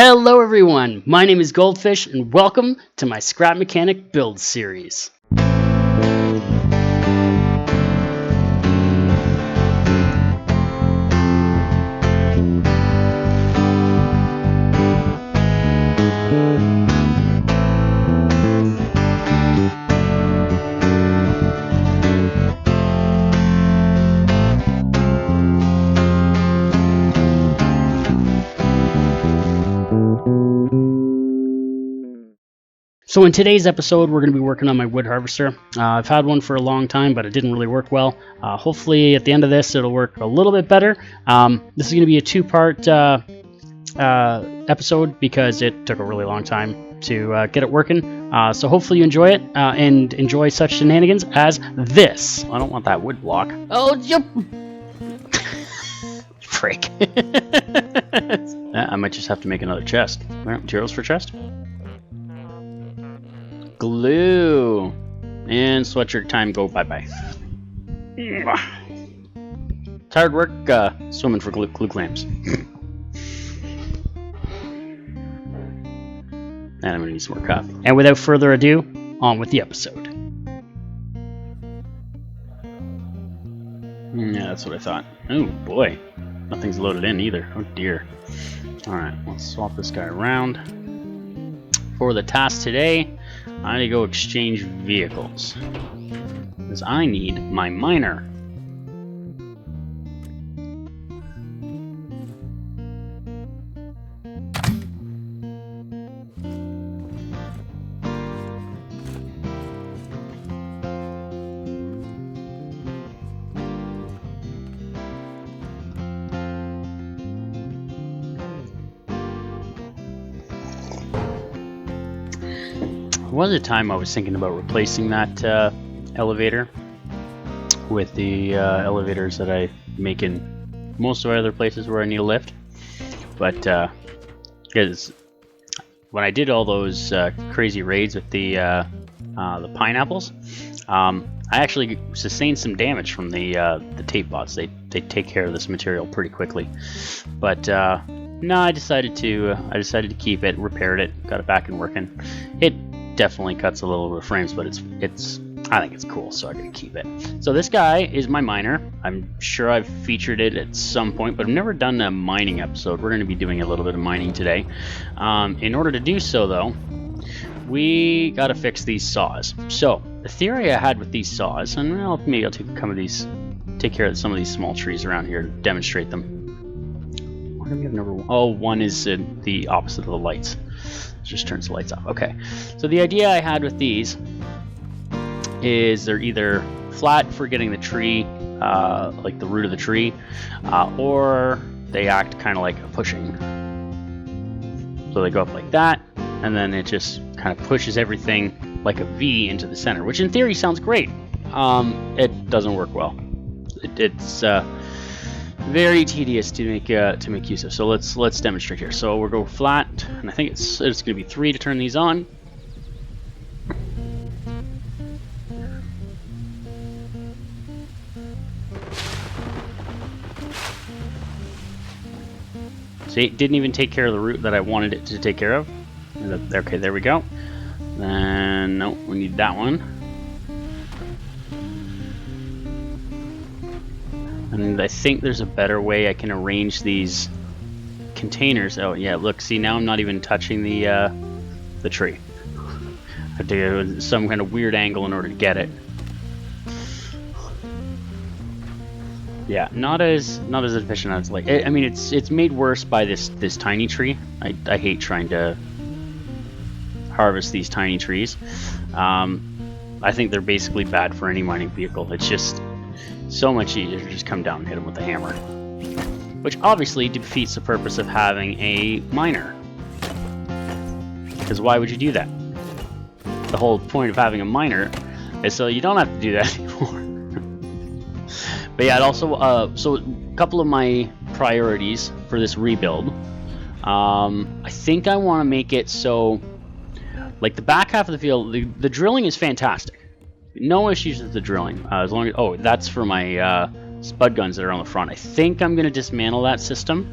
Hello everyone, my name is Goldfish and welcome to my Scrap Mechanic build series. So in today's episode, we're going to be working on my wood harvester. I've had one for a long time, but it didn't really work well. Hopefully at the end of this, it'll work a little bit better. This is going to be a two-part episode because it took a really long time to get it working. So hopefully you enjoy it and enjoy such shenanigans as this. I don't want that wood block. Oh, yep. Frick. I might just have to make another chest. All right, materials for chest. Glue and sweatshirt time go bye-bye. Tired work swimming for glue clams. And I'm gonna need some more coffee. And without further ado, on with the episode. Yeah, that's what I thought. Oh boy, nothing's loaded in either. Oh dear. All right, let's swap this guy around. For the task today, I need to go exchange vehicles, because I need my miner. There was a time I was thinking about replacing that elevator with the elevators that I make in most of our other places where I need a lift. But because when I did all those crazy raids with the pineapples, I actually sustained some damage from the tape bots. They take care of this material pretty quickly. But no, I decided to keep it, repaired it, got it back and working. It definitely cuts a little bit of frames, but I think it's cool, so I gotta keep it. So this guy is my miner. I'm sure I've featured it at some point, but I've never done a mining episode. We're going to be doing a little bit of mining today. In order to do so, though, we gotta fix these saws. So the theory I had with these saws, and maybe I'll take care of some of these small trees around here to demonstrate them. Why do we have number one? Oh, one is the opposite of the lights. Just turns the lights off. Okay, so the idea I had with these is they're either flat for getting the tree, like the root of the tree, or they act kind of like a pushing. So they go up like that, and then it just kind of pushes everything like a V into the center, which in theory sounds great. It doesn't work well. It's very tedious to make use of. So let's demonstrate here. So we'll go flat, and I think it's going to be 3 to turn these on. See, it didn't even take care of the root that I wanted it to take care of. Okay, there we go. Then no, we need that one. And I think there's a better way I can arrange these containers. Oh yeah, look, see, now I'm not even touching the tree. I have to do some kind of weird angle in order to get it. Yeah, not as efficient as like. I mean, it's made worse by this tiny tree. I hate trying to harvest these tiny trees. I think they're basically bad for any mining vehicle. It's just so much easier to just come down and hit them with a hammer, which obviously defeats the purpose of having a miner, because why would you do that? The whole point of having a miner is so you don't have to do that anymore. But yeah, it also so a couple of my priorities for this rebuild, I think I want to make it so like the back half of the field, the drilling is fantastic. No issues with the drilling, as long as, oh, that's for my spud guns that are on the front. I think I'm going to dismantle that system.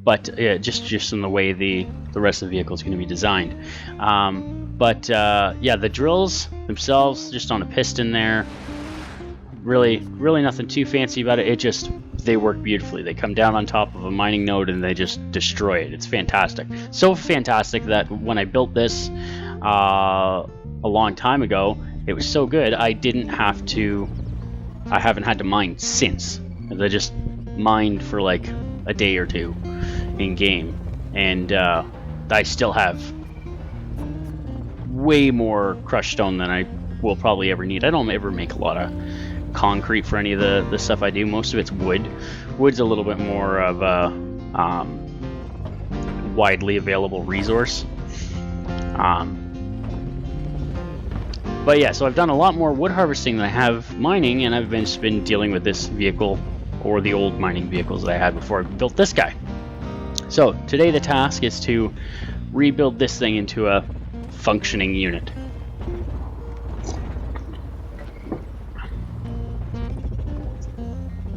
but just in the way the rest of the vehicle is going to be designed. Yeah, the drills themselves, just on a piston there. Really nothing too fancy about it. They work beautifully. They come down on top of a mining node and they just destroy it. It's fantastic. So fantastic that when I built this a long time ago, it was so good I haven't had to mine since. I just mined for like a day or two in game, and I still have way more crushed stone than I will probably ever need. I don't ever make a lot of concrete for any of the stuff I do. Most of it's wood. Wood's a little bit more of a widely available resource. But yeah, so I've done a lot more wood harvesting than I have mining, and I've just been dealing with this vehicle, or the old mining vehicles that I had before I built this guy. So today the task is to rebuild this thing into a functioning unit.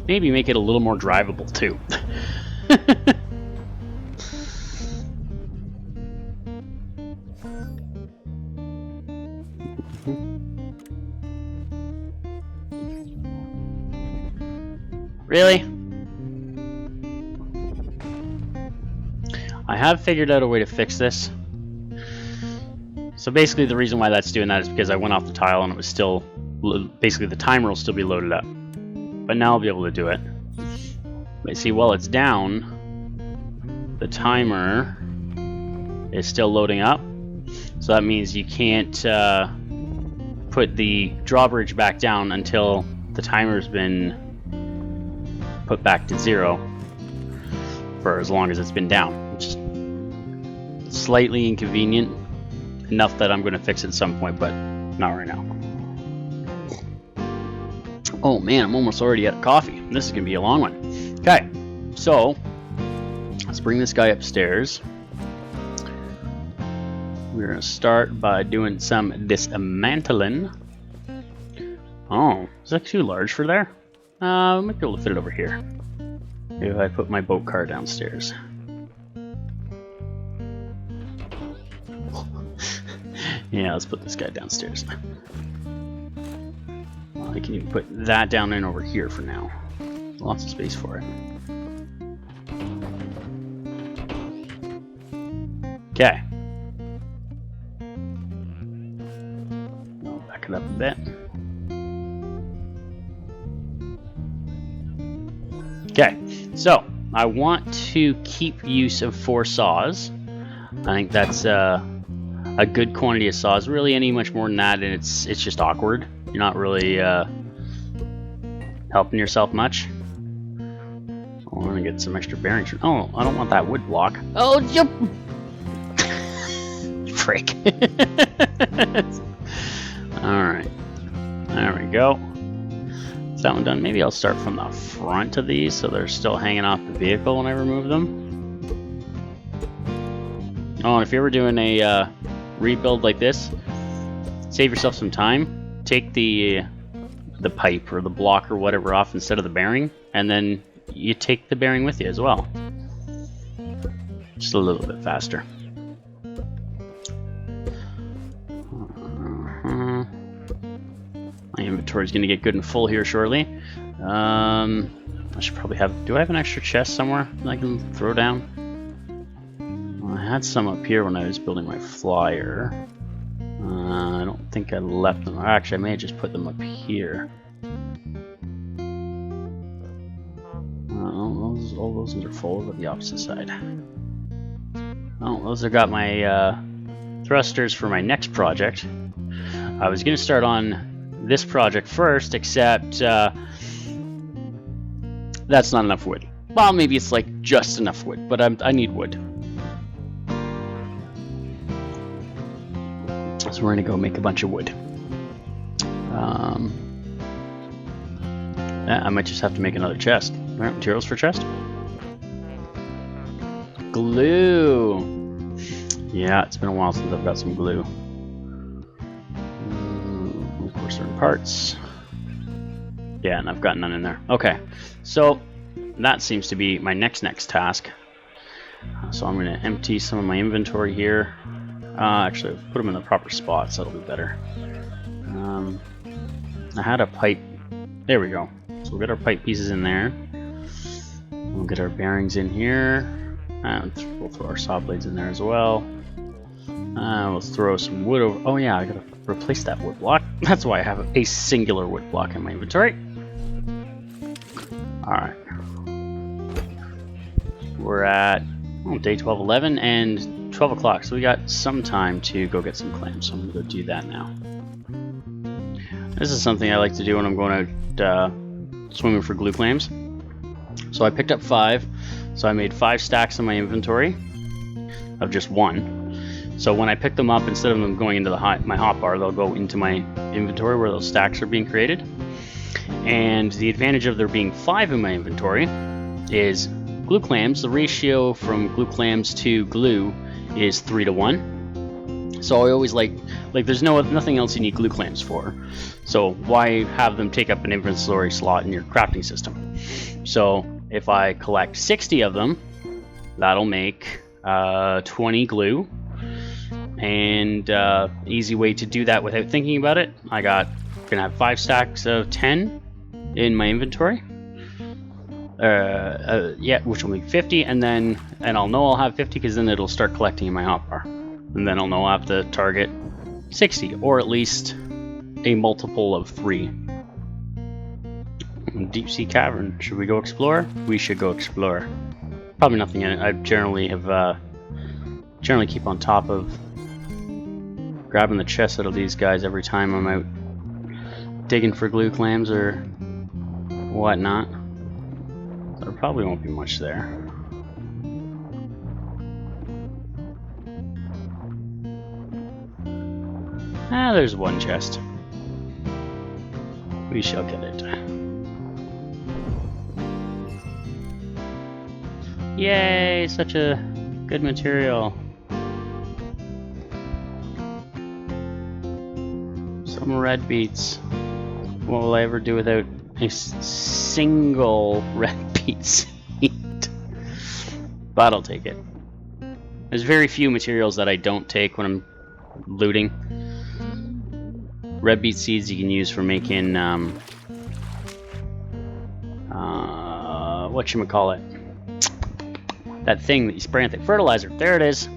Maybe make it a little more drivable too. Really? I have figured out a way to fix this. So basically the reason why that's doing that is because I went off the tile and it was still, basically the timer will still be loaded up. But now I'll be able to do it. But see, while it's down, the timer is still loading up. So that means you can't put the drawbridge back down until the timer's been put back to 0 for as long as it's been down, which is slightly inconvenient, enough that I'm going to fix it at some point, but not right now. Oh man, I'm almost already at coffee. This is going to be a long one. Okay, so let's bring this guy upstairs. We're going to start by doing some dismantling. Oh, is that too large for there? I might be able to fit it over here. Maybe if I put my boat car downstairs. Yeah, let's put this guy downstairs. I can even put that down and over here for now. Lots of space for it. Okay. I'll back it up a bit. Okay, so I want to keep use of 4 saws. I think that's a good quantity of saws. Really, any much more than that, and it's just awkward. You're not really helping yourself much. Oh, I'm gonna get some extra bearings. Oh, I don't want that wood block. Oh, yep. Frick. All right, there we go. That one done. Maybe I'll start from the front of these so they're still hanging off the vehicle when I remove them. Oh, and if you're ever doing a rebuild like this, save yourself some time. Take the pipe or the block or whatever off instead of the bearing, and then you take the bearing with you as well. Just a little bit faster. My inventory is going to get good and full here shortly. I should probably have... Do I have an extra chest somewhere that I can throw down? Well, I had some up here when I was building my flyer. I don't think I left them. Actually, I may have just put them up here. All those are full over the opposite side. Oh, those have got my thrusters for my next project. I was going to start on this project first, except that's not enough wood. Well, maybe it's like just enough wood, but I need wood. So we're gonna go make a bunch of wood. I might just have to make another chest. All right, materials for chest. Glue. Yeah, it's been a while since I've got some glue. For certain parts. Yeah, and I've got none in there. Okay, so that seems to be my next task. So I'm going to empty some of my inventory here. Actually, put them in the proper spots. That'll be better. I had a pipe. There we go. So we'll get our pipe pieces in there. We'll get our bearings in here. And we'll throw our saw blades in there as well. We'll throw some wood over. Oh yeah, I gotta replace that wood block. That's why I have a singular wood block in my inventory. Alright. We're at day 12:11 and 12 o'clock, so we got some time to go get some clams. So I'm gonna go do that now. This is something I like to do when I'm going out swimming for glue clams. So I picked up 5. So I made 5 stacks in my inventory of just 1. So when I pick them up, instead of them going into my hotbar, they'll go into my inventory where those stacks are being created. And the advantage of there being 5 in my inventory is glue clams. The ratio from glue clams to glue is 3 to 1. So I always like there's nothing else you need glue clams for. So why have them take up an inventory slot in your crafting system? So if I collect 60 of them, that'll make 20 glue. And easy way to do that without thinking about it, gonna have 5 stacks of 10 in my inventory. Yeah, which will make 50, and I'll know I'll have 50 because then it'll start collecting in my hotbar, and then I'll know I'll have to target 60, or at least a multiple of 3. Deep sea cavern. Should we go explore? We should go explore. Probably nothing in it. I generally keep on top of grabbing the chest out of these guys every time I'm out digging for glue clams or whatnot. There probably won't be much there. There's one chest. We shall get it. Yay! Such a good material. Some red beets. What will I ever do without a single red beet seed? But I'll take it. There's very few materials that I don't take when I'm looting. Red beet seeds you can use for making whatchamacallit? That thing that you spray on the fertilizer. There it is.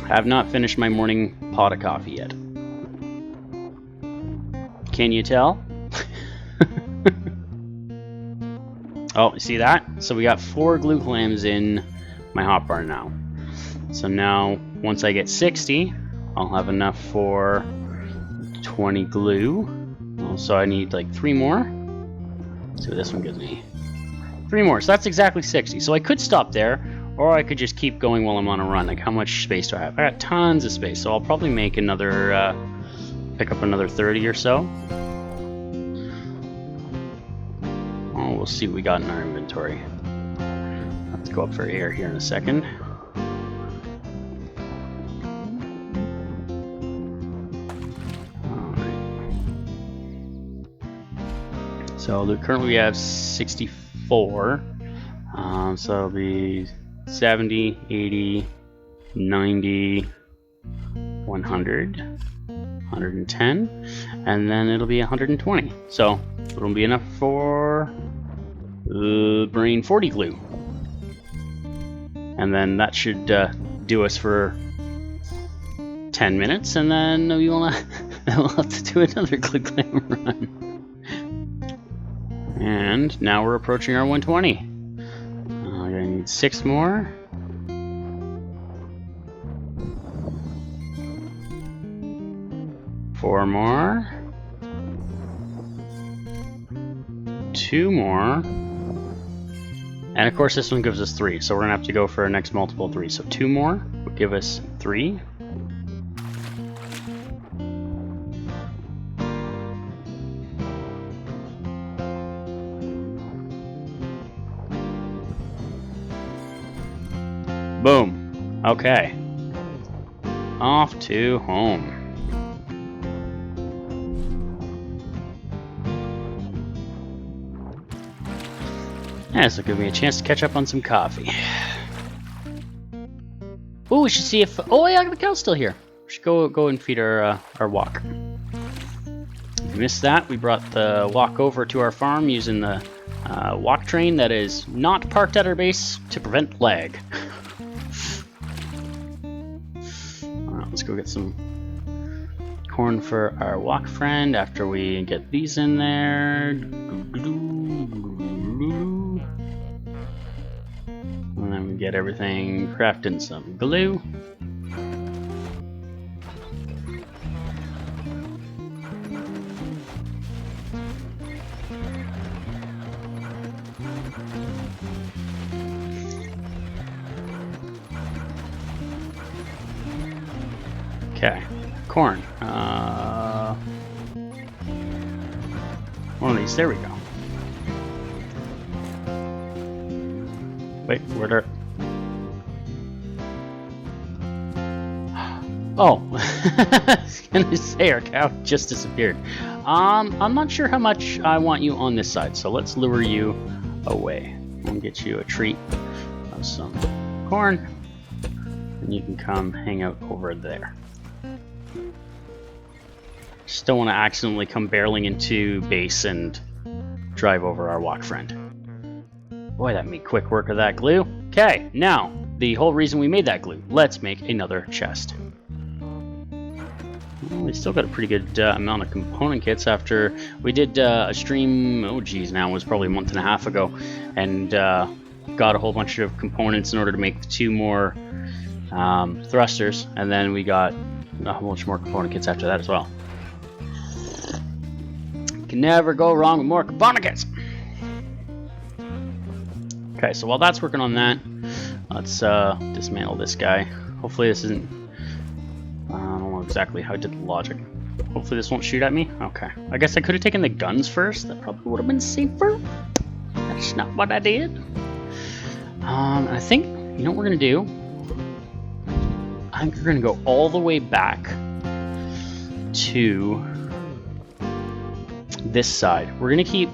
Have not finished my morning pot of coffee yet. Can you tell? Oh, you see that? So we got 4 glue clams in my hotbar now. So now, once I get 60, I'll have enough for 20 glue. So I need like 3 more. Let's see what this one gives me. 3 more, so that's exactly 60. So I could stop there, or I could just keep going while I'm on a run. Like, how much space do I have? I got tons of space, so I'll probably make another, pick up another 30 or so. Oh, we'll see what we got in our inventory. Let's go up for air here in a second. So currently we have 64, so it'll be 70, 80, 90, 100, 110, and then it'll be 120. So it'll be enough for bring 40 glue. And then that should do us for 10 minutes, and then we'll have to do another glue clam run. And now we're approaching our 120. I'm gonna need 6 more. Four more. 2 more. And of course this one gives us 3, so we're gonna have to go for our next multiple of 3. So 2 more will give us 3. Boom. Okay. Off to home. Yeah, this will give me a chance to catch up on some coffee. Oh, we should see if... Oh, yeah, the cow's still here. We should go and feed our walk. If we missed that, we brought the walk over to our farm using the walk train that is not parked at our base to prevent lag. Alright, let's go get some corn for our walk friend after we get these in there. And then we get everything crafted in some glue. Okay, corn. One of these. There we go. Wait, where'd our... Oh, I was gonna say our cow just disappeared. I'm not sure how much I want you on this side, so let's lure you away. We'll get you a treat of some corn, and you can come hang out over there. Just don't want to accidentally come barreling into base and drive over our walk friend. Boy, that made quick work of that glue. Okay, now, the whole reason we made that glue. Let's make another chest. Well, we still got a pretty good amount of component kits after we did a stream, oh geez, now it was probably a month and a half ago, and got a whole bunch of components in order to make 2 more thrusters, and then we got a whole bunch more component kits after that as well. You can never go wrong with more component kits! Okay, so while that's working on that, let's dismantle this guy. Hopefully this isn't... I don't know exactly how I did the logic. Hopefully this won't shoot at me. Okay. I guess I could have taken the guns first. That probably would have been safer. That's not what I did. I think, you know what we're going to do? I think we're going to go all the way back to this side. We're going to keep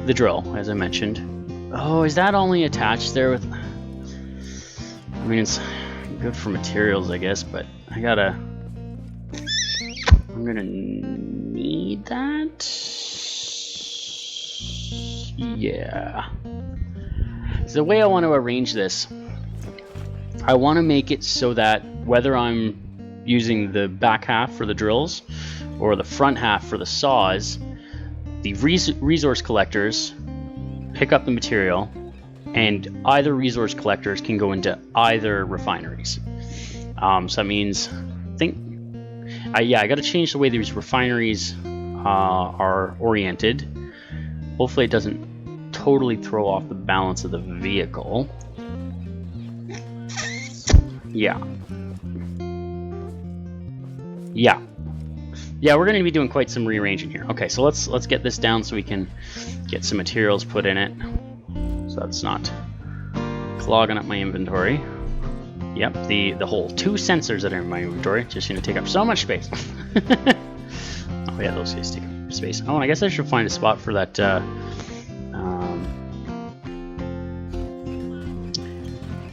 the drill, as I mentioned. Oh, is that only attached there with... I mean, it's good for materials, I guess, but I gotta... I'm gonna need that. Yeah. So the way I want to arrange this, I want to make it so that whether I'm using the back half for the drills or the front half for the saws, the resource collectors pick up the material, and either resource collectors can go into either refineries. So that means, I got to change the way these refineries are oriented. Hopefully it doesn't totally throw off the balance of the vehicle. Yeah, we're going to be doing quite some rearranging here. Okay, so let's get this down so we can get some materials put in it, so that's not clogging up my inventory. Yep, the whole 2 sensors that are in my inventory just going to take up so much space. Oh yeah, those guys take up space. Oh, and I guess I should find a spot for that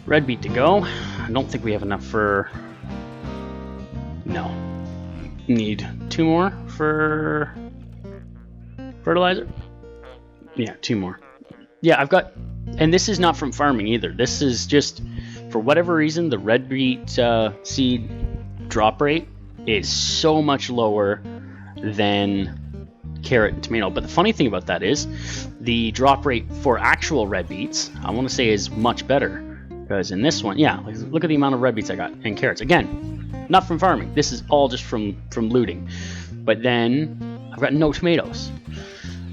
red beet to go. I don't think we have enough for... No. Need 2 more for fertilizer. Yeah, 2 more. Yeah, I've got... And this is not from farming either. This is just... For whatever reason, the red beet seed drop rate is so much lower than carrot and tomato. But the funny thing about that is the drop rate for actual red beets, I want to say, is much better. Because in this one, yeah, look at the amount of red beets I got and carrots. Again, not from farming. This is all just from looting. But then I've got no tomatoes.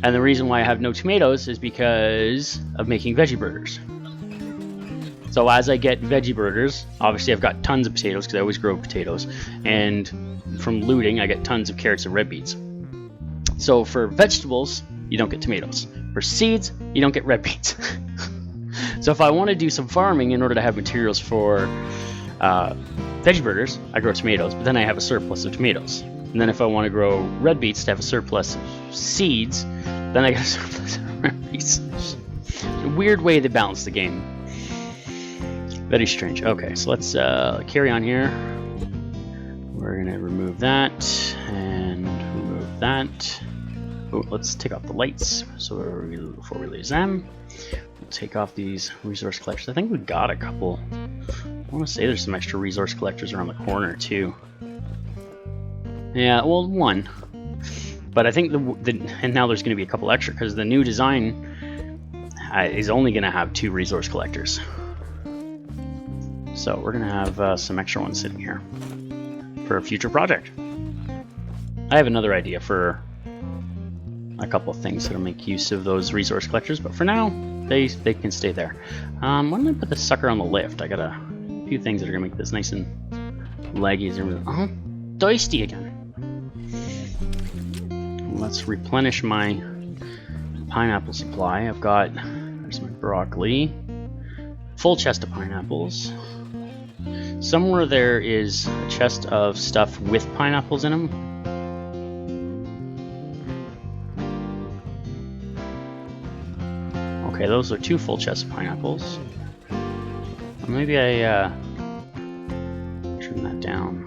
And the reason why I have no tomatoes is because of making veggie burgers. So as I get veggie burgers, obviously I've got tons of potatoes because I always grow potatoes. And from looting, I get tons of carrots and red beets. So for vegetables, you don't get tomatoes. For seeds, you don't get red beets. So if I want to do some farming in order to have materials for veggie burgers, I grow tomatoes, but then I have a surplus of tomatoes. And then if I want to grow red beets to have a surplus of seeds, then I got a surplus of red beets. a weird way they balance the game. Very strange. Okay, so let's carry on here. We're gonna remove that and remove that. Oh, let's take off the lights before we lose them. We'll take off these resource collectors. I think we got a couple. I want to say there's some extra resource collectors around the corner too. Yeah, well, one. But I think and now there's going to be a couple extra because the new design is only going to have 2 resource collectors. So we're going to have some extra ones sitting here for a future project. I have another idea for a couple of things that'll make use of those resource collectors, but for now they can stay there. Why don't I put this sucker on the lift? I got a few things that are going to make this nice and laggy. Oh, thirsty again. Let's replenish my pineapple supply. I've got, there's my broccoli, full chest of pineapples. Somewhere there is a chest of stuff with pineapples in them. Okay, those are 2 full chests of pineapples. Maybe I trim that down.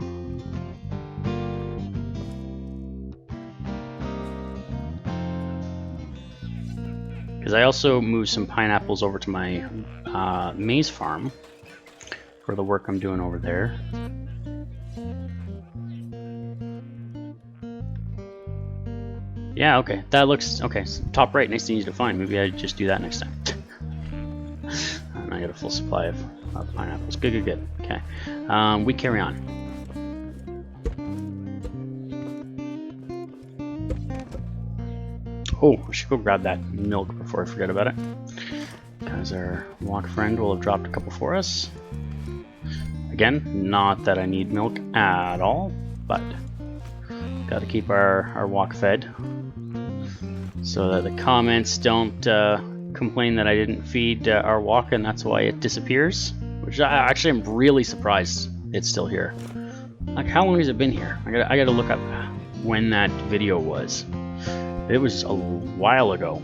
Because I also moved some pineapples over to my maize farm for the work I'm doing over there. Yeah, okay, that looks okay. So top right, nice and easy to find. Maybe I just do that next time. And I got a full supply of pineapples. Good, good, good. Okay, we carry on. Oh, I should go grab that milk before I forget about it, because our walk friend will have dropped a couple for us. Again, not that I need milk at all, but got to keep our walk fed so that the comments don't complain that I didn't feed our walk and that's why it disappears. Which actually I'm really surprised it's still here. Like, how long has it been here? I gotta look up when that video was. It was a while ago.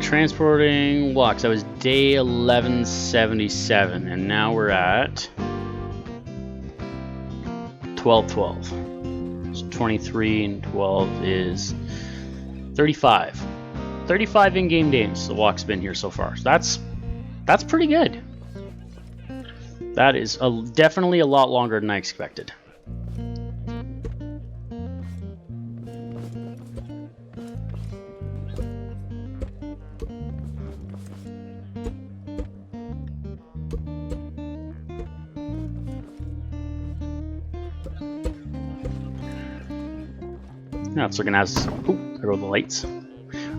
Transporting walks. That was day 1177, and now we're at 1212. So 23 and 12 is 35. 35 in-game days the walk's been here so far. So that's pretty good. That is definitely a lot longer than I expected. Now it's looking at us. Oh, there go the lights.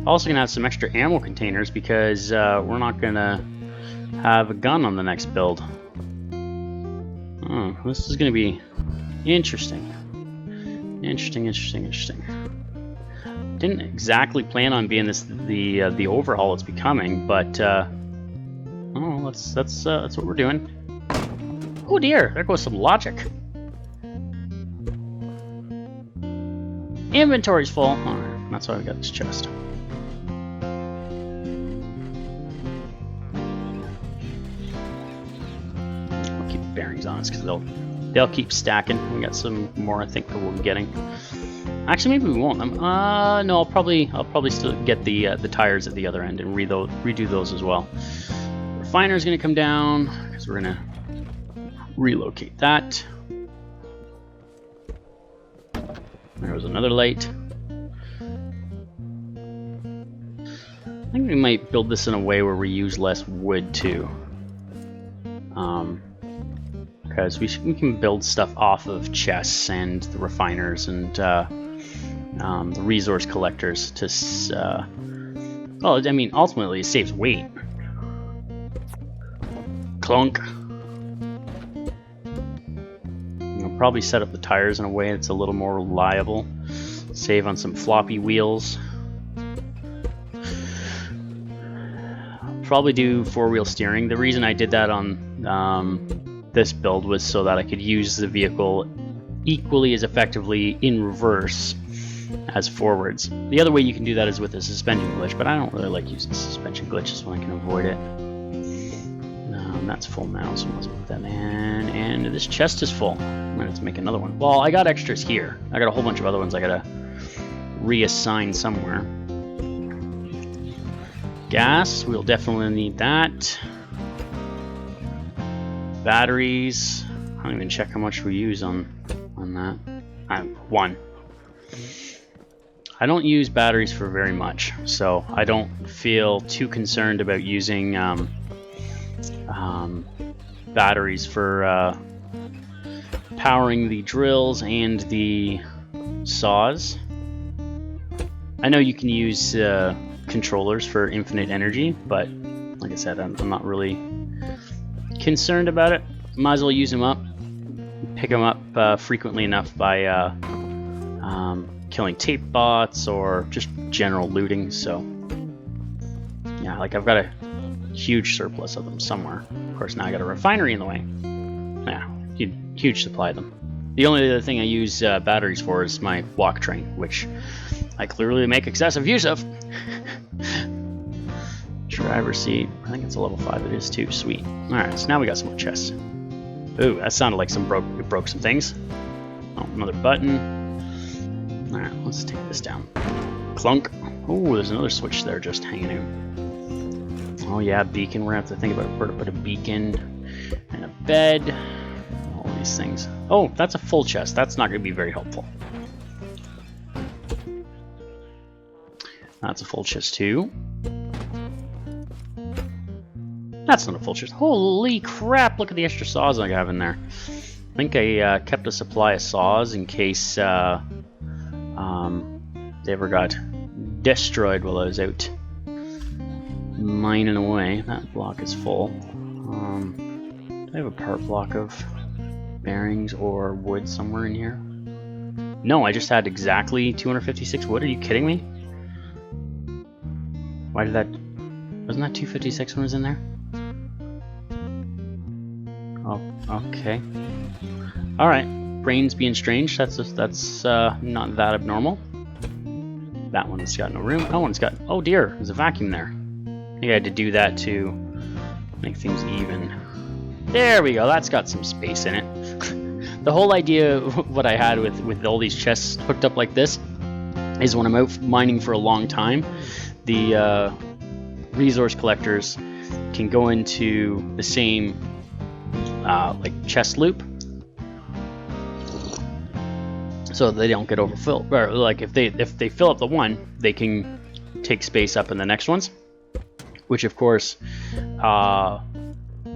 Also gonna have some extra ammo containers because we're not gonna have a gun on the next build. Oh, this is gonna be interesting. Interesting. Didn't exactly plan on being this the overhaul it's becoming, but oh, that's what we're doing. Oh dear, there goes some logic. Inventory's full. Alright, that's why we got this chest. I'll keep the bearings on us because they'll keep stacking. We got some more I think that we'll be getting. Actually, maybe we won't. No, I'll probably still get the tires at the other end and redo those as well. Refiner's gonna come down because we're gonna relocate that. There was another light. I think we might build this in a way where we use less wood too, because we can build stuff off of chests and the refiners and the resource collectors to. Well, I mean, ultimately it saves weight. Clunk. I'll probably set up the tires in a way that's a little more reliable. Save on some floppy wheels. Probably do 4-wheel steering. The reason I did that on this build was so that I could use the vehicle equally as effectively in reverse as forwards. The other way you can do that is with a suspension glitch, but I don't really like using suspension glitches when I can avoid it. That's full now, so I might as well put that in. And this chest is full. I'm gonna have to make another one. Well, I got extras here. I got a whole bunch of other ones I gotta reassign somewhere. Gas, we'll definitely need that. Batteries, I don't even check how much we use on that. 1. I don't use batteries for very much, so I don't feel too concerned about using batteries for powering the drills and the saws. I know you can use controllers for infinite energy, but like I said, I'm not really concerned about it. Might as well use them up, pick them up frequently enough by killing tape bots or just general looting. So yeah, like I've got a huge surplus of them somewhere. Of course, now I got a refinery in the way. Yeah, huge supply of them. The only other thing I use batteries for is my walk train, which I clearly make excessive use of. Driver's seat. I think it's a level 5. It is too. Sweet. Alright, so now we got some more chests. Ooh, that sounded like it broke some things. Oh, another button. Alright, let's take this down. Clunk. Ooh, there's another switch there just hanging out. Oh yeah, beacon. We're gonna have to think about where to put a beacon and a bed. All these things. Oh, that's a full chest. That's not gonna be very helpful. That's a full chest too. That's not a full chest. Holy crap, look at the extra saws I have in there. I think I kept a supply of saws in case they ever got destroyed while I was out mining away. That block is full. Do I have a part block of bearings or wood somewhere in here? No, I just had exactly 256 wood. Are you kidding me? Why did that... Wasn't that 256 when it was in there? Oh, okay. Alright. Brains being strange. That's not that abnormal. That one's got no room. That one's got... Oh dear, there's a vacuum there. I think I had to do that to make things even. There we go. That's got some space in it. The whole idea of what I had with all these chests hooked up like this is when I'm out mining for a long time, the resource collectors can go into the same like chest loop, so they don't get overfilled. Or like if they fill up the one, they can take space up in the next ones, which of course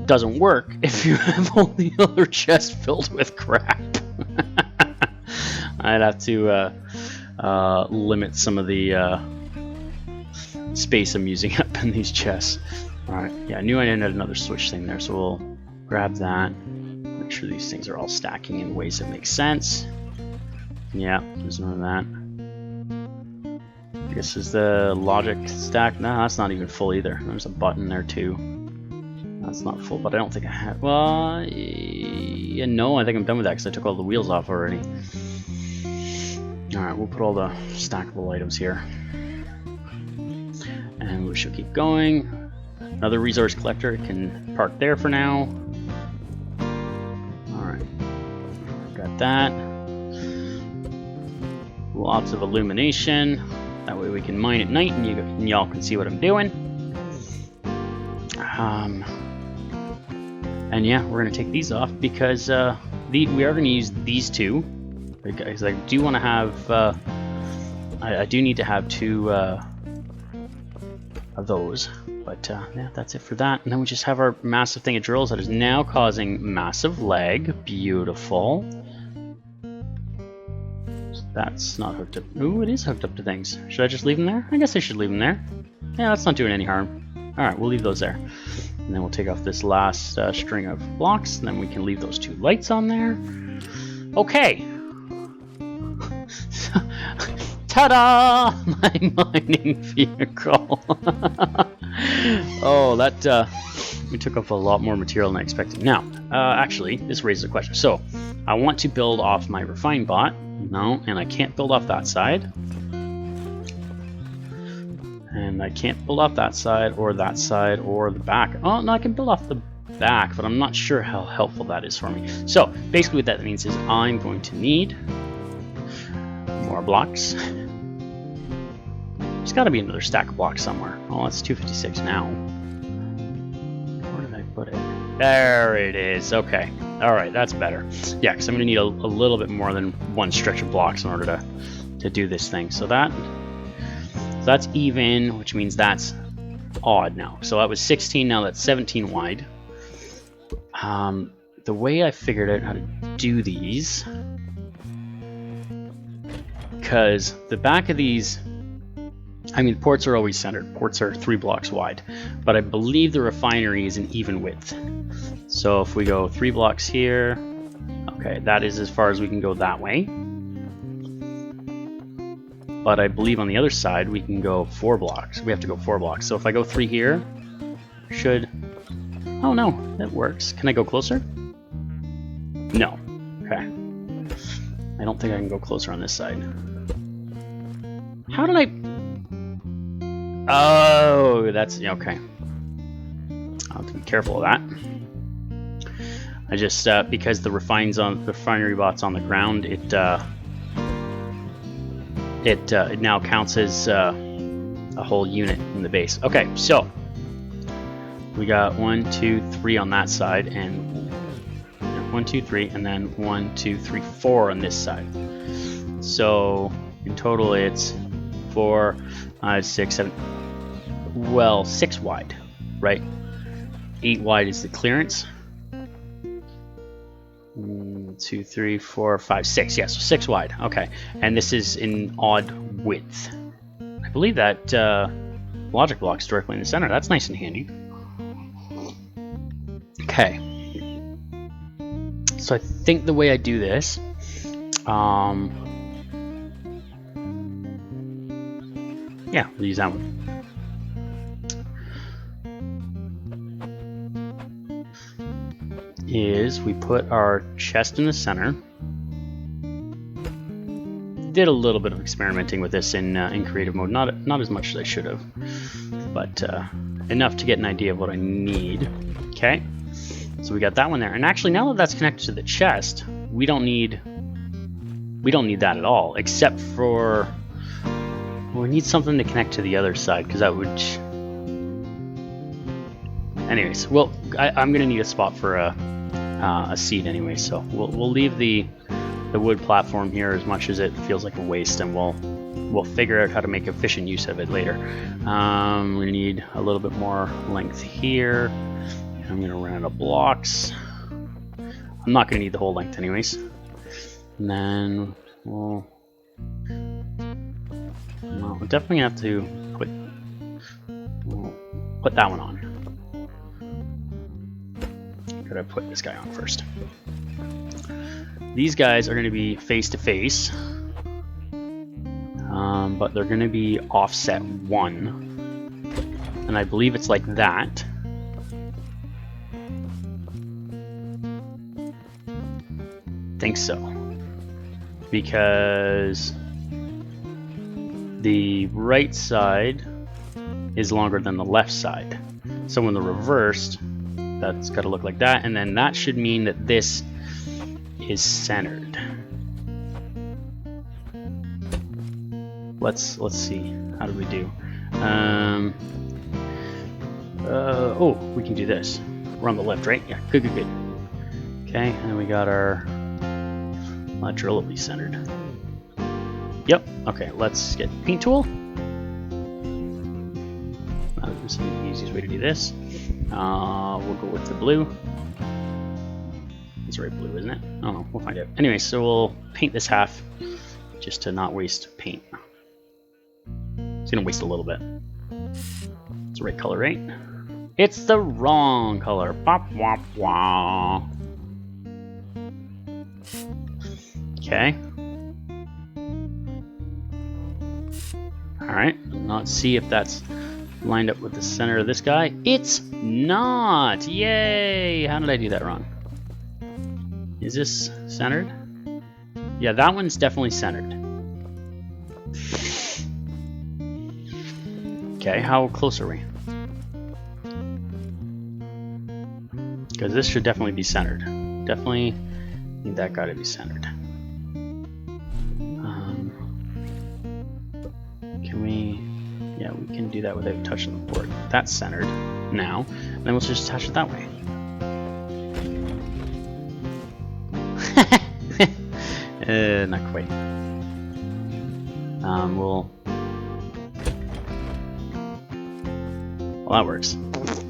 doesn't work if you have all the other chests filled with crap. I'd have to limit some of the space I'm using up in these chests. Alright, yeah, I knew I had another switch thing there, so we'll grab that. Make sure these things are all stacking in ways that make sense. Yeah, there's none of that. I guess is the logic stack? No, that's not even full either. There's a button there too. That's not full, but I don't think I have... Well, yeah, no, I think I'm done with that because I took all the wheels off already. Alright, we'll put all the stackable items here. And we shall keep going. Another resource collector can park there for now. Alright, got that. Lots of illumination. That way we can mine at night and y'all can see what I'm doing. And yeah, we're going to take these off because we are going to use these two. Because I do want to have... I do need to have 2 of those. But yeah, that's it for that. And then we just have our massive thing of drills that is now causing massive lag. Beautiful. That's not hooked up. Ooh, it is hooked up to things. Should I just leave them there? I guess I should leave them there. Yeah, that's not doing any harm. Alright, we'll leave those there. And then we'll take off this last string of blocks, and then we can leave those 2 lights on there. Okay. Ta-da! My mining vehicle. Oh, that we took up a lot more material than I expected. Now, actually, this raises a question. So, I want to build off my refine bot. No, and I can't build off that side. And I can't build off that side or the back. Oh, no, I can build off the back, but I'm not sure how helpful that is for me. So, basically what that means is I'm going to need more blocks. There's got to be another stack of blocks somewhere. Oh, that's 256 now. Where did I put it? There it is. Okay. All right, that's better. Yeah, because I'm going to need a little bit more than one stretch of blocks in order to do this thing. So that's even, which means that's odd now. So that was 16, now that's 17 wide. The way I figured out how to do these, because the back of these, I mean, ports are always centered. Ports are 3 blocks wide, but I believe the refinery is an even width. So if we go 3 blocks here, okay, that is as far as we can go that way. But I believe on the other side we can go 4 blocks. We have to go 4 blocks. So if I go 3 here, should... Oh no, that works. Can I go closer? No. Okay. I don't think I can go closer on this side. How did I... Oh, that's... Okay. I'll have to be careful of that. I just, because the refinery bot's on the ground, it now counts as a whole unit in the base. Okay, so we got 1, 2, 3 on that side, and 1, 2, 3, and then 1, 2, 3, 4 on this side. So in total, it's 4, 5, 6, 7. Well, 6 wide, right? 8 wide is the clearance. 1, 2, 3, 4, 5, 6. Yeah, so 6 wide. Okay, and this is in odd width. I believe that logic block's directly in the center. That's nice and handy. Okay. So I think the way I do this, yeah, we'll use that one. Is we put our chest in the center. Did a little bit of experimenting with this in creative mode, not as much as I should have, but enough to get an idea of what I need. Okay, so we got that one there, and actually now that that's connected to the chest, we don't need that at all, except for we need something to connect to the other side, because that would. Anyways, well, I'm gonna need a spot for a seat anyway, so we'll leave the wood platform here as much as it feels like a waste, and we'll figure out how to make efficient use of it later. We need a little bit more length here. I'm gonna run out of blocks. I'm not gonna need the whole length anyways. And then we'll definitely have to put that one on. Gotta put this guy on first. These guys are going to be face to face, but they're going to be offset 1, and I believe it's like that. Think so, because the right side is longer than the left side. So when they're reversed, that's got to look like that, and then that should mean that this is centered. Let's see. How do we do? Oh, we can do this. We're on the left, right? Yeah. Good. Okay, and then we got our. That drill will be centered. Yep. Okay. Let's get paint tool. This is the easiest way to do this. We'll go with the blue. It's right blue, isn't it? Oh no, we'll find out. Anyway, so we'll paint this half just to not waste paint. It's gonna waste a little bit. It's the right color, right? It's the wrong color. Pop, wop, wah. Okay. Alright, let's see if that's lined up with the center of this guy. It's not! Yay! How did I do that wrong? Is this centered? Yeah, that one's definitely centered. Okay, how close are we? Because this should definitely be centered. Definitely need that guy to be centered. Can we... Yeah, we can do that without touching the board. That's centered now. And then we'll just attach it that way. Not quite. Well, that works.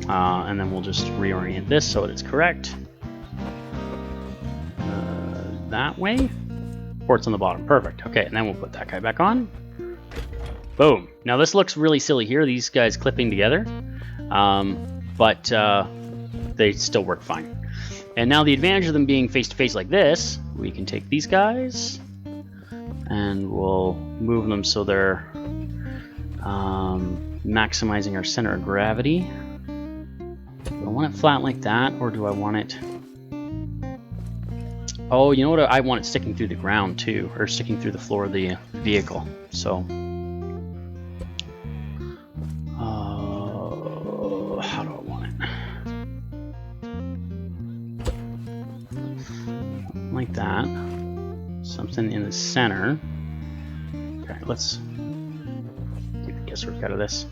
And then we'll just reorient this so it's correct. That way. Port's on the bottom. Perfect. Okay, and then we'll put that guy back on. Boom. Now this looks really silly here, these guys clipping together. But they still work fine. And now the advantage of them being face-to-face like this, we can take these guys and we'll move them so they're maximizing our center of gravity. Do I want it flat like that, or do I want it... Oh, you know what? I want it sticking through the ground too, or sticking through the floor of the vehicle. So, how do I want it? Like that. Something in the center. Okay, let's get the guesswork out of this.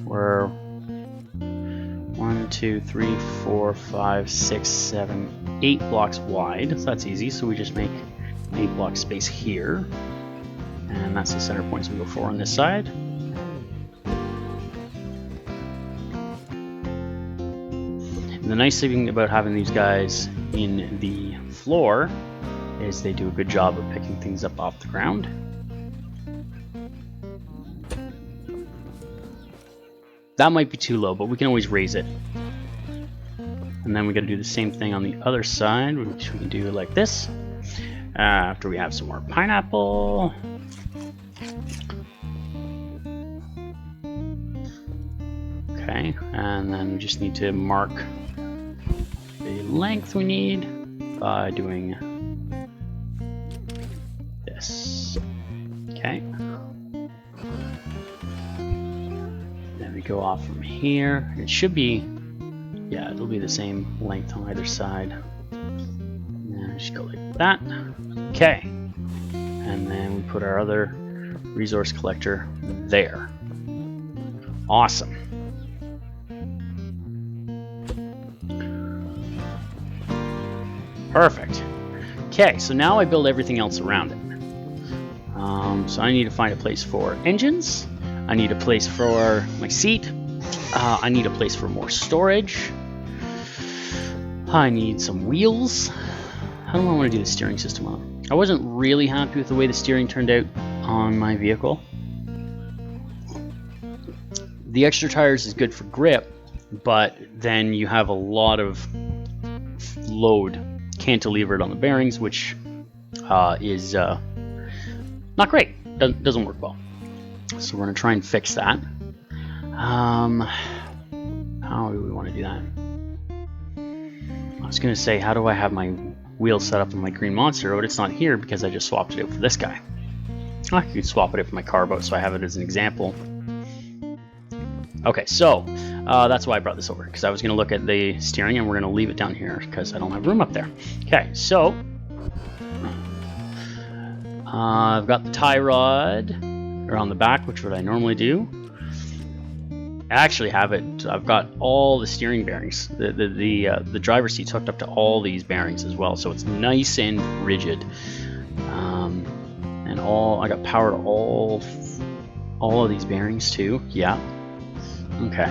We're 1, 2, 3, 4, 5, 6, 7, 8 blocks wide, so that's easy. So we just make an 8 block space here, and that's the center points we go for on this side. And the nice thing about having these guys in the floor is they do a good job of picking things up off the ground. That might be too low, but we can always raise it. And then we got to do the same thing on the other side, which we can do like this. After we have some more pineapple. Okay, and then we just need to mark the length we need by doing this. Okay. Then we go off from here. It should be, yeah, it'll be the same length on either side. And just go like that. Okay. And then we put our other resource collector there. Awesome. Perfect. Okay, so now I build everything else around it. So I need to find a place for engines. I need a place for my seat. I need a place for more storage. I need some wheels. How do I want to do the steering system on? I wasn't really happy with the way the steering turned out on my vehicle. The extra tires is good for grip, but then you have a lot of load cantilevered on the bearings, which is not great. Doesn't work well. So we're going to try and fix that. How do we want to do that? I was going to say, how do I have my wheels set up on my Green Monster, but it's not here because I just swapped it out for this guy. I could swap it out for my car boat, so I have it as an example. Okay, so that's why I brought this over, because I was going to look at the steering, and we're going to leave it down here because I don't have room up there. Okay, so I've got the tie rod around the back, which would I normally do. I actually have it. I've got all the steering bearings. The driver's seat's hooked up to all these bearings as well, so it's nice and rigid. And I got power to all of these bearings too. Yeah. Okay.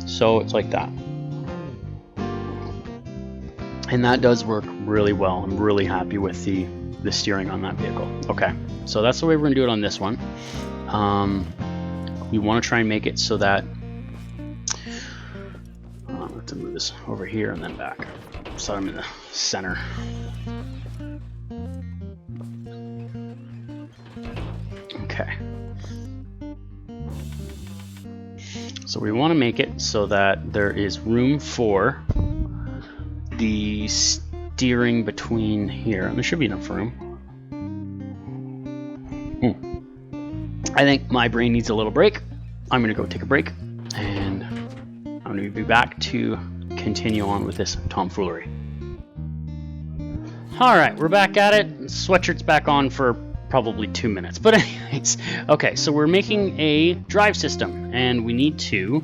So it's like that. And that does work really well. I'm really happy with the steering on that vehicle. Okay. So that's the way we're gonna do it on this one. We want to try and make it so that I'll have to move this over here and then back, so I'm in the center. Okay. So we want to make it so that there is room for the steering between here. And there should be enough room. I think my brain needs a little break. I'm going to go take a break, and I'm going to be back to continue on with this tomfoolery. Alright, we're back at it. Sweatshirt's back on for probably 2 minutes. But anyways, okay, so we're making a drive system, and we need to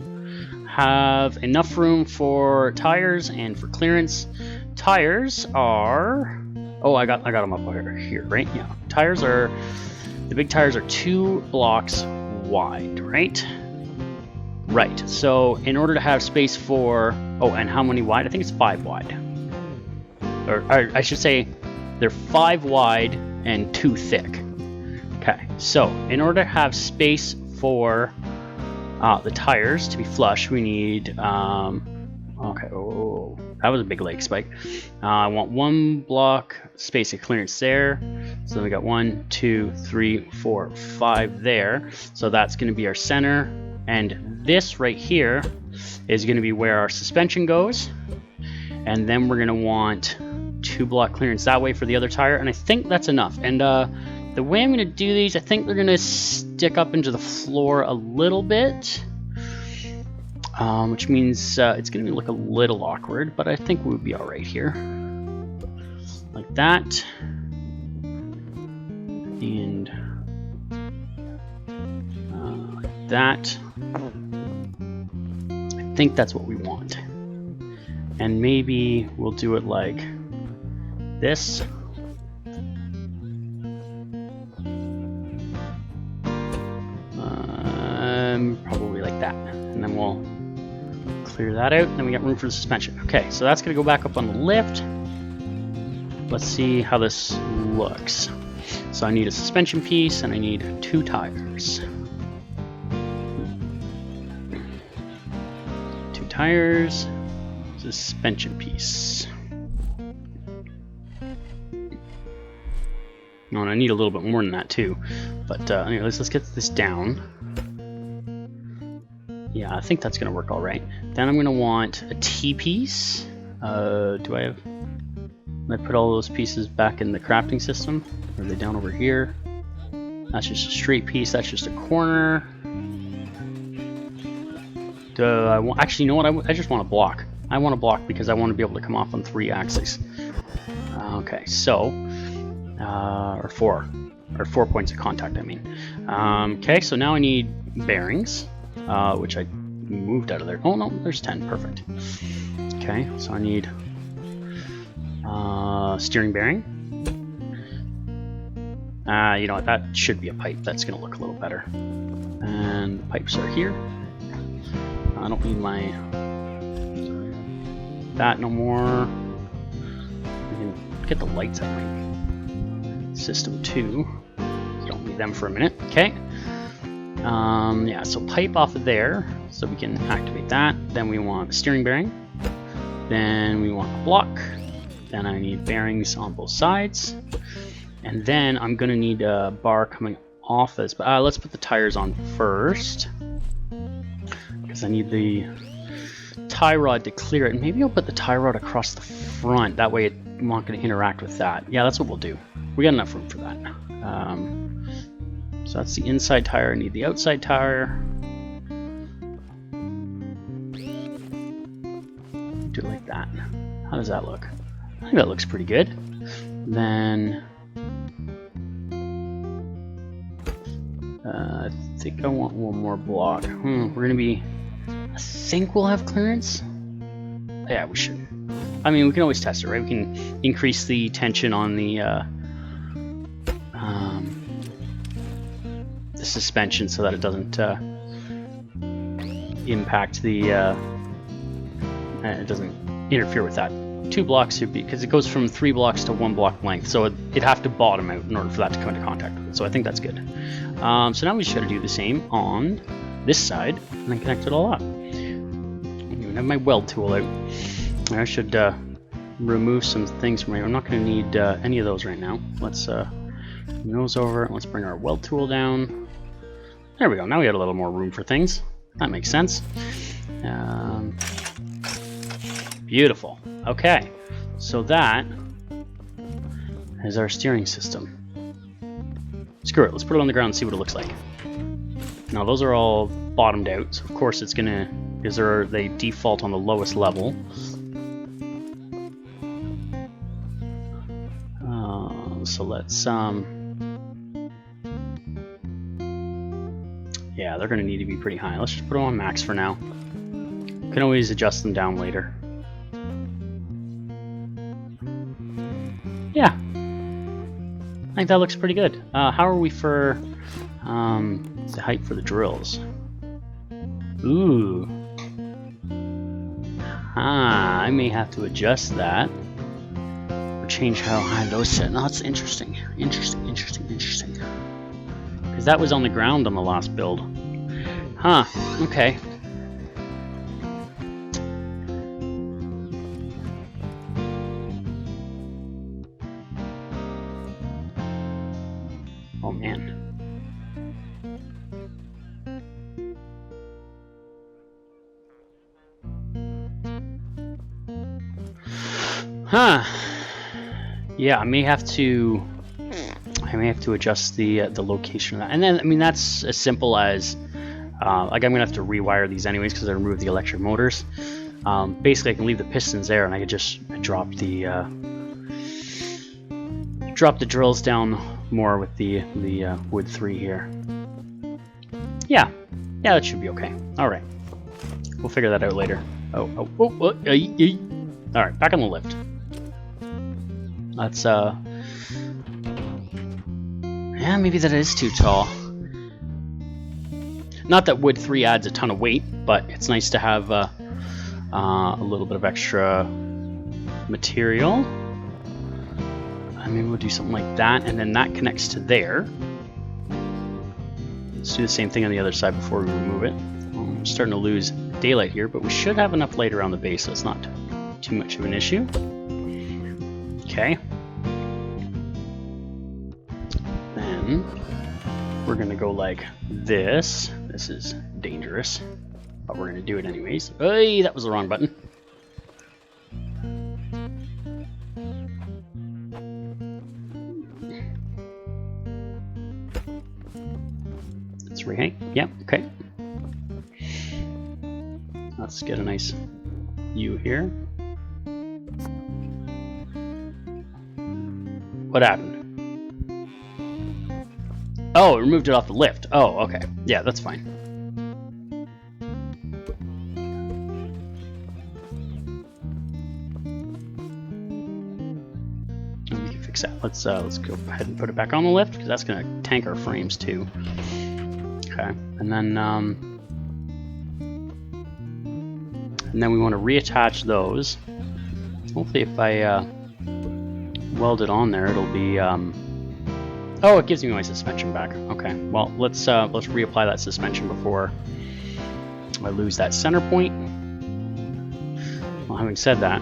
have enough room for tires and for clearance. Tires are... Oh, I got them up here, right? Yeah. Tires are... The big tires are 2 blocks wide, right? Right. So in order to have space for... Oh, and how many wide? I think it's 5 wide. Or I should say they're 5 wide and 2 thick. Okay, so in order to have space for the tires to be flush, we need, okay, oh, that was a big leg spike. I want 1 block space of clearance there. So then we got 1, 2, 3, 4, 5 there. So that's going to be our center. And this right here is going to be where our suspension goes. And then we're going to want 2 block clearance that way for the other tire. And I think that's enough. And the way I'm going to do these, I think they're going to stick up into the floor a little bit. Which means it's going to look a little awkward, but I think we'll be alright here. Like that. And like that. I think that's what we want. And maybe we'll do it like this. Probably like that. And then we'll clear that out. Then we got room for the suspension. Okay, so that's going to go back up on the lift. Let's see how this looks. So I need a suspension piece and I need 2 tires. 2 tires, suspension piece. Oh, and I need a little bit more than that too. But anyways, let's get this down. Yeah, I think that's going to work all right. Then I'm going to want a T-piece. Do I have... I put all those pieces back in the crafting system? Or are they down over here? That's just a straight piece. That's just a corner. Actually, you know what? I just want a block. I want a block because I want to be able to come off on 3 axes. Okay, so... or 4. Or 4 points of contact, I mean. Okay, so now I need bearings. Which I moved out of there. Oh no, there's 10. Perfect. Okay, so I need steering bearing. You know what? That should be a pipe. That's going to look a little better. And the pipes are here. I don't need my that no more. We can get the lights out my system too. So don't need them for a minute. Okay. Yeah, so pipe off of there, so we can activate that. Then we want a steering bearing. Then we want a block. Then I need bearings on both sides. And then I'm going to need a bar coming off this. But let's put the tires on first. Because I need the tie rod to clear it. And maybe I'll put the tie rod across the front. That way I'm not going to interact with that. Yeah, that's what we'll do. We got enough room for that. So that's the inside tire. I need the outside tire. Do it like that. How does that look? I think that looks pretty good. Then I think I want 1 more block. We're gonna be... I think we'll have clearance. Yeah, we should. I mean, we can always test it, right? We can increase the tension on the suspension so that it doesn't impact the it doesn't interfere with that. 2 blocks should be, because it goes from 3 blocks to 1 block length, so it'd have to bottom out in order for that to come into contact with it. So I think that's good. So now we just got to do the same on this side and then connect it all up. I don't even have my weld tool out. I should remove some things from here. I'm not going to need any of those right now. Let's bring those over. Let's bring our weld tool down. There we go. Now we got a little more room for things. That makes sense. Beautiful. Okay, so that is our steering system. Screw it, let's put it on the ground and see what it looks like. Now those are all bottomed out, so of course it's gonna, because they default on the lowest level. So let's yeah, they're gonna need to be pretty high. Let's just put them on max for now. Can always adjust them down later. Yeah, I think that looks pretty good. How are we for the height for the drills? Ooh. I may have to adjust that. Or change how high those set. No, that's interesting. Interesting. Because that was on the ground on the last build. Huh, okay. Oh man. Huh. Yeah, I may have to adjust the location of that. And then, I mean, that's as simple as like I'm gonna have to rewire these anyways because I removed the electric motors. Basically, I can leave the pistons there, and I could just drop the drills down more with the wood 3 here. Yeah, that should be okay. All right, we'll figure that out later. All right, back on the lift. That's yeah, maybe that is too tall. Not that wood 3 adds a ton of weight, but it's nice to have a little bit of extra material. Maybe we'll do something like that, and then that connects to there. Let's do the same thing on the other side before we remove it. I'm starting to lose daylight here, but we should have enough light around the base, so it's not too much of an issue. Okay. Then we're gonna go like this. This is dangerous, but we're gonna do it anyways. Hey, that was the wrong button. Let's rehang. Yeah, okay. Let's get a nice U here. What happened? Oh, it removed it off the lift. Oh, okay. Yeah, that's fine. We can fix that. Let's go ahead and put it back on the lift because that's gonna tank our frames too. Okay, and then we want to reattach those. Hopefully, if I weld it on there, it'll be. Oh, it gives me my suspension back. Okay, well let's reapply that suspension before I lose that center point. Well, having said that,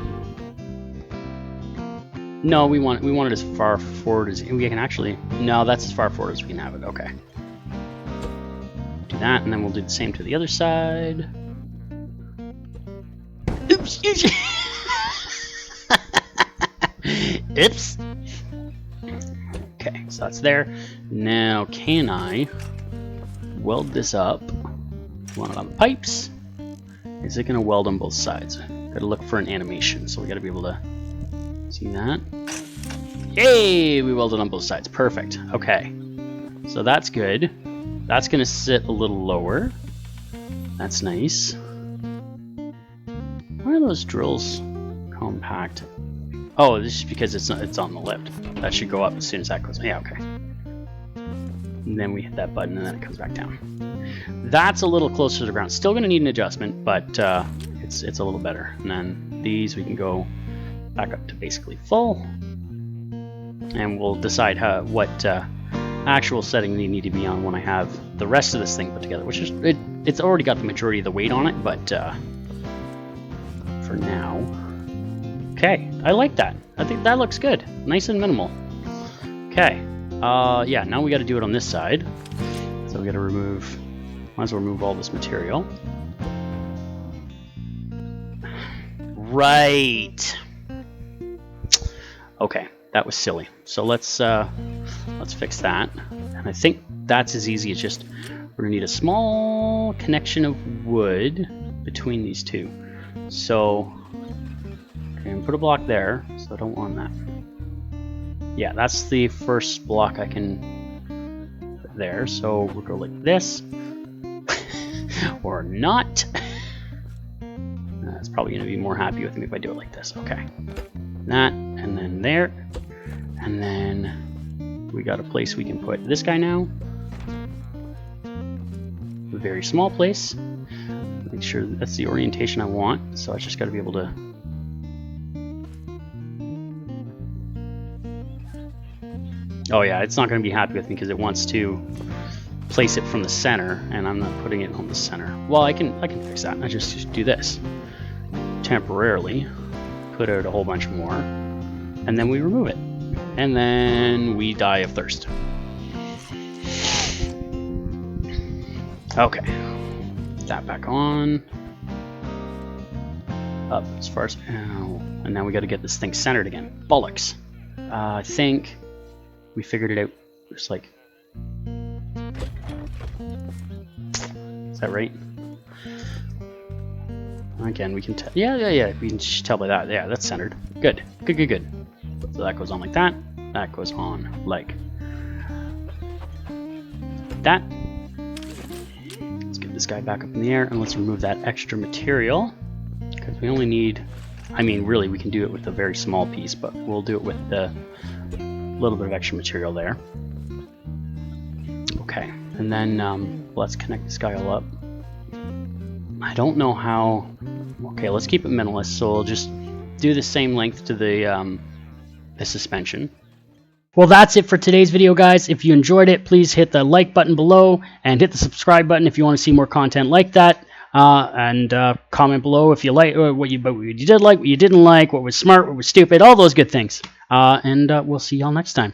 no, we want it as far forward as we can actually. No, that's as far forward as we can have it. Okay. Do that, and then we'll do the same to the other side. Oops! Oops! Okay, so that's there. Now, can I weld this up? Want it on the pipes? Is it going to weld on both sides? Got to look for an animation, so we got to be able to see that. Yay! We welded on both sides. Perfect. Okay, so that's good. That's going to sit a little lower. That's nice. Why are those drills compact? Oh, this is because it's on the lift. That should go up as soon as that goes. Yeah, okay. And then we hit that button, and then it comes back down. That's a little closer to the ground. Still going to need an adjustment, but it's a little better. And then these we can go back up to basically full, and we'll decide what actual setting they need to be on when I have the rest of this thing put together. Which is it's already got the majority of the weight on it, but for now. Okay, I like that. I think that looks good. Nice and minimal. Okay, yeah, now we got to do it on this side. So we got to remove might as well remove all this material. Right. Okay, that was silly. So let's fix that. And I think that's as easy as just we're gonna need a small connection of wood between these two. So okay, and put a block there. So I don't want that. Yeah, that's the first block I can put there. So we'll go like this, or not. That's probably going to be more happy with me if I do it like this. Okay, that, and then there, and then we got a place we can put this guy now. A very small place. Make sure that's the orientation I want. So I just got to be able to. Oh yeah, it's not going to be happy with me because it wants to place it from the center, and I'm not putting it on the center. Well, I can fix that. I just do this. Temporarily put out a whole bunch more, and then we remove it, and then we die of thirst. Okay, that back on, up as far as, and now we got to get this thing centered again. Bollocks. I think we figured it out. Just like, is that right? Again, we can tell. Yeah. We can just tell by that. Yeah, that's centered. Good. So that goes on like that. That goes on like that. Let's get this guy back up in the air, and let's remove that extra material because we only need. I mean, really, we can do it with a very small piece, but we'll do it with the little bit of extra material there. Okay, and then let's connect this guy all up. I don't know how. Okay, let's keep it minimalist. So we'll just do the same length to the suspension. Well, that's it for today's video, guys. If you enjoyed it, please hit the like button below and hit the subscribe button if you want to see more content like that. And comment below if you like what you did like, what you didn't like, what was smart, what was stupid, all those good things. And we'll see y'all next time.